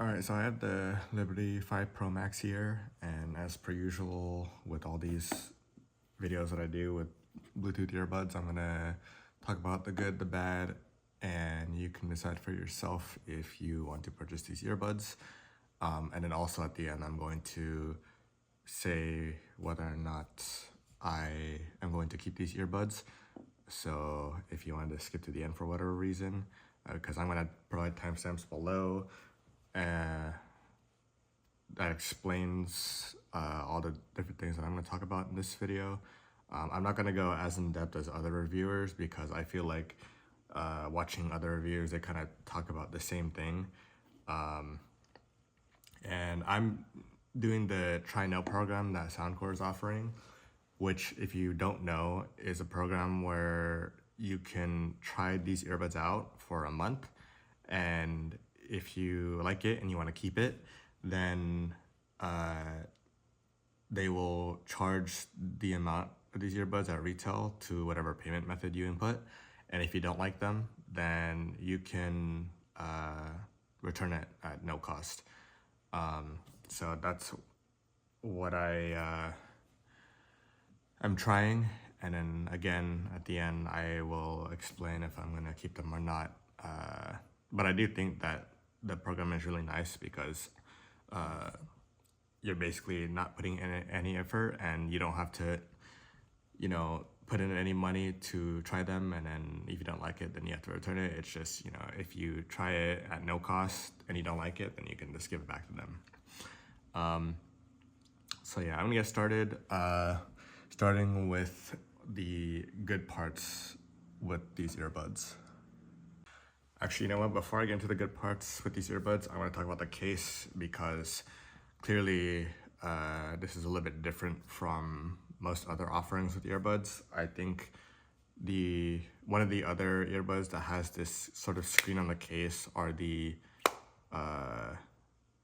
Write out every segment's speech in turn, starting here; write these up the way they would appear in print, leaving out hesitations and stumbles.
Alright, so I have the Liberty5 ProMax here, and as per usual with all these videos that I do with Bluetooth earbuds, I'm gonna talk about the good, the bad, and you can decide for yourself if you want to purchase these earbuds. And then also at the end, I'm going to say whether or not I am going to keep these earbuds. So if you wanted to skip to the end for whatever reason, because I'm gonna provide timestamps below, that explains all the different things that I'm going to talk about in this video. I'm not going to go as in depth as other reviewers because I feel like watching other reviewers, they kind of talk about the same thing. And I'm doing the TryNow program that Soundcore is offering, which, if you don't know, is a program where you can try these earbuds out for a month, and if you like it and you want to keep it, then they will charge the amount of these earbuds at retail to whatever payment method you input. And if you don't like them, then you can return it at no cost. So that's what I'm trying. And then again, at the end, I will explain if I'm going to keep them or not. But I do think that the program is really nice because you're basically not putting in any effort, and you don't have to, put in any money to try them. And then if you don't like it, then you have to return it. It's just, if you try it at no cost and you don't like it, then you can just give it back to them. So yeah, I'm gonna get started, starting with the good parts with these earbuds. Actually, you know what? Before I get into the good parts with these earbuds, I want to talk about the case because clearly this is a little bit different from most other offerings with earbuds. I think one of the other earbuds that has this sort of screen on the case are the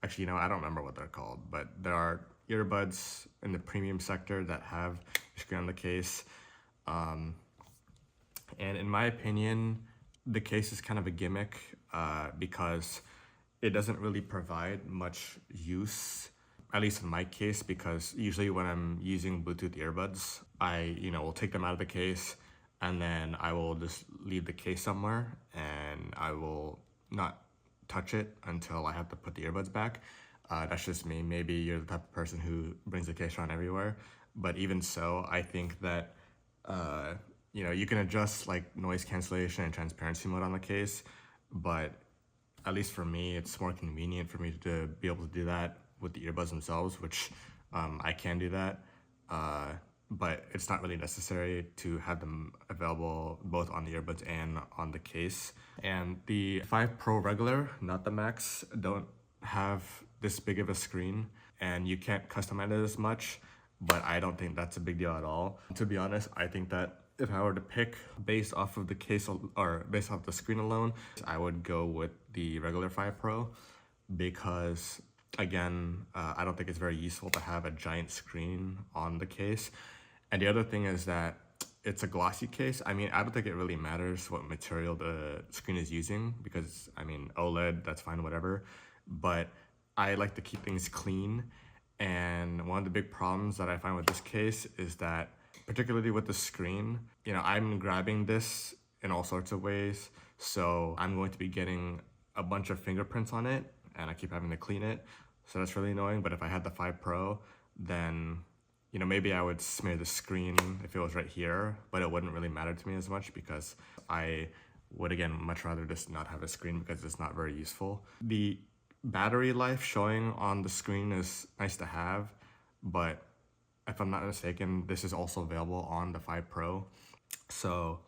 actually, I don't remember what they're called, but there are earbuds in the premium sector that have a screen on the case. And in my opinion, the case is kind of a gimmick because it doesn't really provide much use, at least in my case, because usually when I'm using Bluetooth earbuds, I will take them out of the case and then I will just leave the case somewhere and I will not touch it until I have to put the earbuds back. That's just me. Maybe you're the type of person who brings the case around everywhere, but even so, I think that you can adjust like noise cancellation and transparency mode on the case, but at least for me, it's more convenient for me to be able to do that with the earbuds themselves, which I can do that, but it's not really necessary to have them available both on the earbuds and on the case. And the 5 Pro regular, not the Max, don't have this big of a screen, and you can't customize it as much, but I don't think that's a big deal at all. To be honest, I think that if I were to pick based off of the case or based off the screen alone, I would go with the regular 5 Pro because, again, I don't think it's very useful to have a giant screen on the case. And the other thing is that it's a glossy case. I mean, I don't think it really matters what material the screen is using because, OLED, that's fine, whatever. But I like to keep things clean. And one of the big problems that I find with this case is that, particularly with the screen, I'm grabbing this in all sorts of ways. So I'm going to be getting a bunch of fingerprints on it and I keep having to clean it. So that's really annoying. But if I had the 5 Pro, then, maybe I would smear the screen if it was right here, but it wouldn't really matter to me as much because I would, again, much rather just not have a screen because it's not very useful. The battery life showing on the screen is nice to have, but if I'm not mistaken, this is also available on the 5 Pro. So,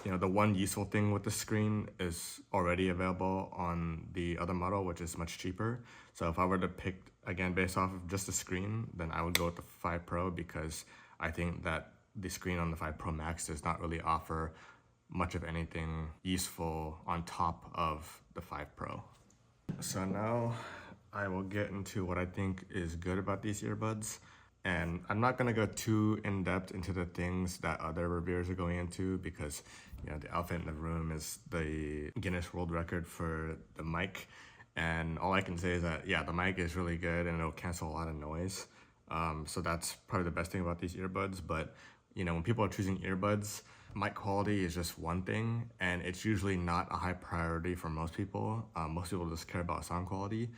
the one useful thing with the screen is already available on the other model, which is much cheaper. So if I were to pick, again, based off of just the screen, then I would go with the 5 Pro because I think that the screen on the 5 Pro Max does not really offer much of anything useful on top of the 5 Pro. So now I will get into what I think is good about these earbuds. And I'm not going to go too in-depth into the things that other reviewers are going into because, the elephant in the room is the Guinness World Record for the mic. And all I can say is that, yeah, the mic is really good and it'll cancel a lot of noise. So that's probably the best thing about these earbuds. But, you know, when people are choosing earbuds, mic quality is just one thing, and it's usually not a high priority for most people. Most people just care about sound quality.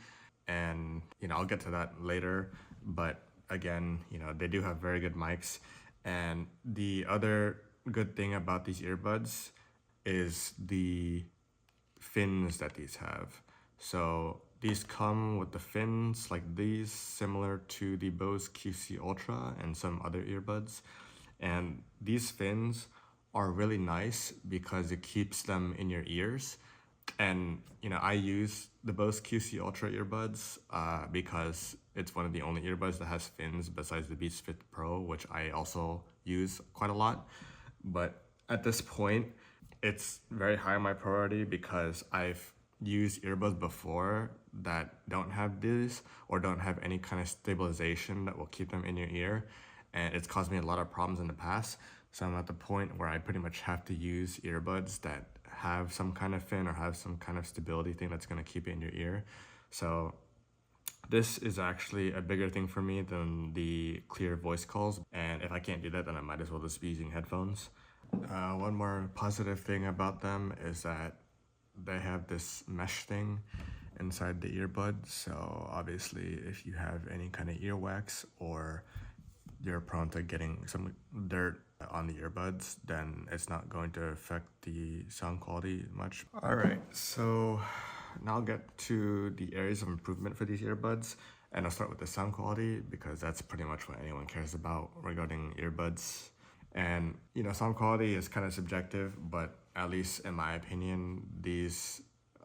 And, you know, I'll get to that later. But again, you know, they do have very good mics. And the other good thing about these earbuds is the fins that these have. So these come with the fins like these, similar to the Bose QC Ultra and some other earbuds. And these fins are really nice because it keeps them in your ears. And, you know, I use the Bose QC Ultra earbuds because it's one of the only earbuds that has fins besides the Beats Fit Pro, which I also use quite a lot. But at this point, it's very high on my priority because I've used earbuds before that don't have this or don't have any kind of stabilization that will keep them in your ear. And it's caused me a lot of problems in the past. So I'm at the point where I pretty much have to use earbuds that have some kind of fin or have some kind of stability thing that's going to keep it in your ear. So this is actually a bigger thing for me than the clear voice calls. And if I can't do that, then I might as well just be using headphones. One more positive thing about them is that they have this mesh thing inside the earbud. So obviously if you have any kind of earwax or you're prone to getting some dirt on the earbuds, then it's not going to affect the sound quality much. All right, so now I'll get to the areas of improvement for these earbuds, and I'll start with the sound quality because that's pretty much what anyone cares about regarding earbuds. And, you know, sound quality is kind of subjective, but at least in my opinion, these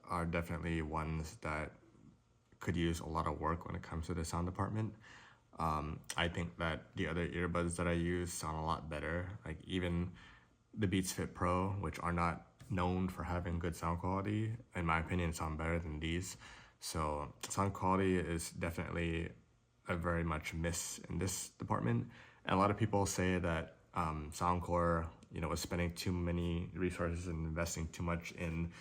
are definitely ones that could use a lot of work when it comes to the sound department. I think that the other earbuds that I use sound a lot better. Like even the Beats Fit Pro, which are not known for having good sound quality, in my opinion, sound better than these. So sound quality is definitely a very much miss in this department. And a lot of people say that Soundcore, you know, was spending too many resources and investing too much in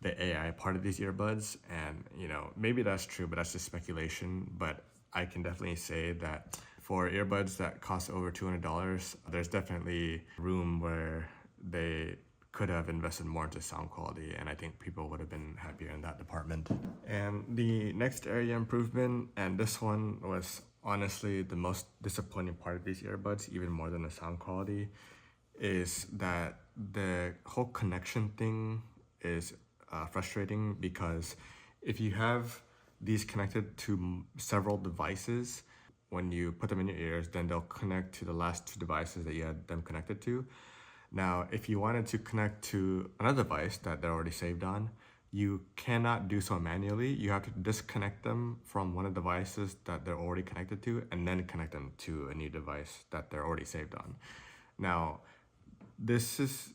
the AI part of these earbuds. And, you know, maybe that's true, but that's just speculation. But I can definitely say that for earbuds that cost over $200, there's definitely room where they could have invested more into sound quality, and I think people would have been happier in that department. And the next area improvement, and this one was honestly the most disappointing part of these earbuds, even more than the sound quality, is that the whole connection thing is frustrating because if you have these connected to several devices, when you put them in your ears, then they'll connect to the last two devices that you had them connected to. Now, if you wanted to connect to another device that they're already saved on, you cannot do so manually. You have to disconnect them from one of the devices that they're already connected to and then connect them to a new device that they're already saved on. Now, this is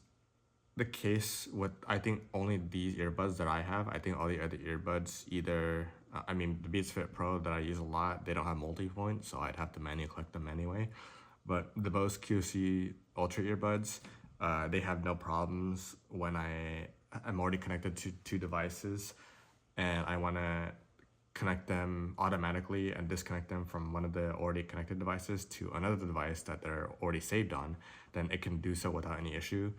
the case with, I think, only these earbuds that I have. I think all the other earbuds either, I mean, the Beats Fit Pro that I use a lot, they don't have multi-point, so I'd have to manually collect them anyway. But the Bose QC Ultra earbuds, they have no problems when I'm already connected to two devices and I want to connect them automatically and disconnect them from one of the already connected devices to another device that they're already saved on, then it can do so without any issue.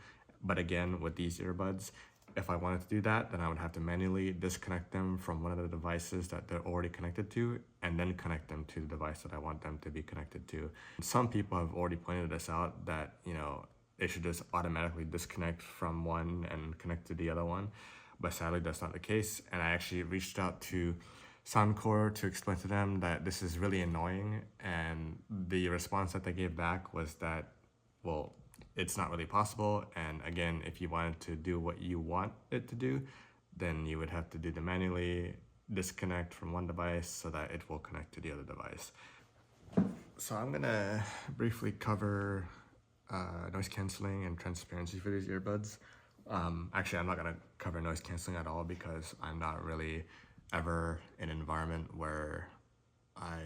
But again, with these earbuds, if I wanted to do that, then I would have to manually disconnect them from one of the devices that they're already connected to and then connect them to the device that I want them to be connected to. Some people have already pointed this out that, you know, they should just automatically disconnect from one and connect to the other one. But sadly, that's not the case. And I actually reached out to Soundcore to explain to them that this is really annoying. And the response that they gave back was that, well, it's not really possible. And again, if you wanted to do what you want it to do, then you would have to do the manually disconnect from one device so that it will connect to the other device. So I'm gonna briefly cover noise canceling and transparency for these earbuds. Actually, I'm not gonna cover noise canceling at all because I'm not really ever in an environment where I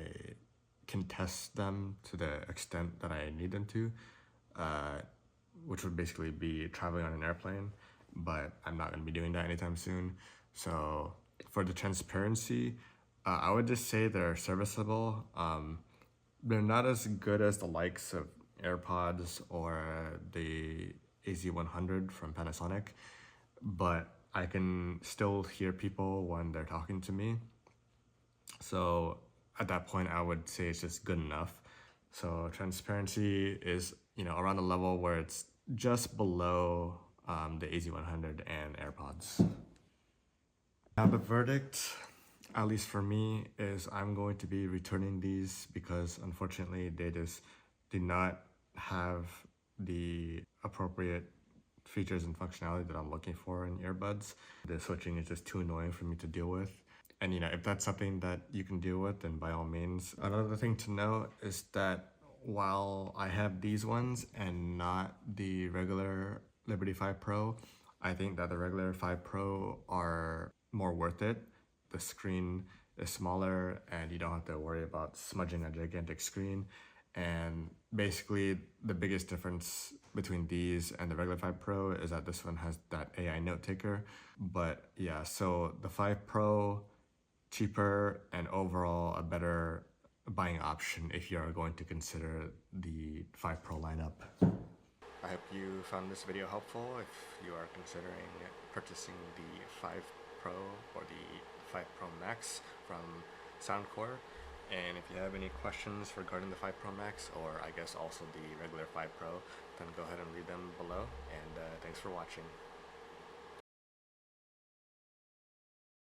can test them to the extent that I need them to, which would basically be traveling on an airplane, but I'm not gonna be doing that anytime soon. So For the transparency, I would just say they're serviceable. They're not as good as the likes of AirPods or the AZ100 from Panasonic, but I can still hear people when they're talking to me. So at that point, I would say it's just good enough. So transparency is, around the level where it's just below the AZ100 and AirPods. Now the verdict, at least for me, is I'm going to be returning these because unfortunately they just did not have the appropriate features and functionality that I'm looking for in earbuds. The switching is just too annoying for me to deal with. And if that's something that you can deal with, then by all means. Another thing to note is that while I have these ones and not the regular Liberty5 Pro, I think that the regular 5 Pro are more worth it. The screen is smaller and you don't have to worry about smudging a gigantic screen. And basically the biggest difference between these and the regular 5 Pro is that this one has that AI note taker. But yeah, so the 5 Pro, cheaper and overall a better buying option if you are going to consider the 5 Pro lineup. I hope you found this video helpful if you are considering purchasing the 5 Pro or the 5 Pro Max from Soundcore. And if you have any questions regarding the 5 Pro Max, or I guess also the regular 5 Pro, then go ahead and leave them below. And thanks for watching.